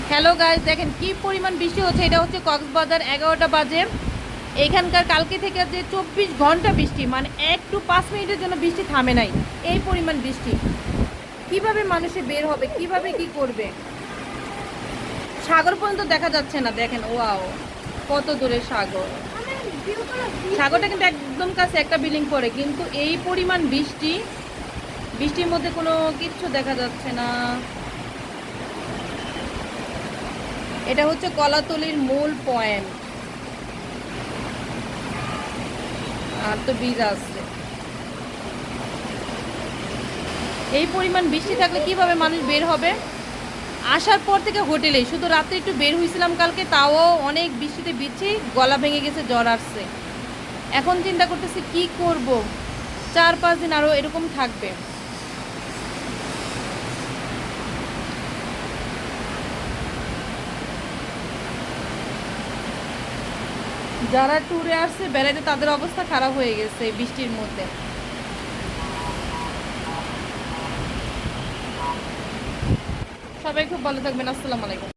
Hello guys, দেখেন কি পরিমাণ বৃষ্টি হচ্ছে। এটা হচ্ছে কক্সবাজার, 11টা বাজে। এইখানকার কালকে থেকে যে 24 ঘন্টা বৃষ্টি, মানে 1 to 5 মিনিটের জন্য বৃষ্টি থামে নাই। এই পরিমাণ বৃষ্টি, কিভাবে মানুষে বের হবে, কিভাবে কি করবে? সাগর পর্যন্ত দেখা যাচ্ছে না। দেখেন, ওয়াও, কত দূরে সাগর। সাগরটা কিন্তু একদম কাছে, একটা বিল্ডিং পরে, কিন্তু এই পরিমাণ বৃষ্টি, বৃষ্টির মধ্যে কোনো কিচ্ছু দেখা যাচ্ছে না। এটা হচ্ছে কলাতলির মূল পয়েন্ট। আর তো ব্রিজ আছে। এই পরিমাণ বৃষ্টি থাকলে কিভাবে মানুষ বের হবে? আসার পর থেকে হোটেলে শুধু রাত্রে একটু বের হয়েছিলাম কালকে, তাও অনেক বৃষ্টিতে ভিজছি, গলা ভেঙে গেছে, জ্বর আসছে। এখন চিন্তা করতেছি কি করব। 4-5 দিন আরও এরকম থাকবে। যারা ট্যুরে আসছে বেড়াইতে, তাদের অবস্থা খারাপ হয়ে গেছে এই বৃষ্টির মধ্যে। সবাই খুব ভালো থাকবেন। আসসালামু আলাইকুম।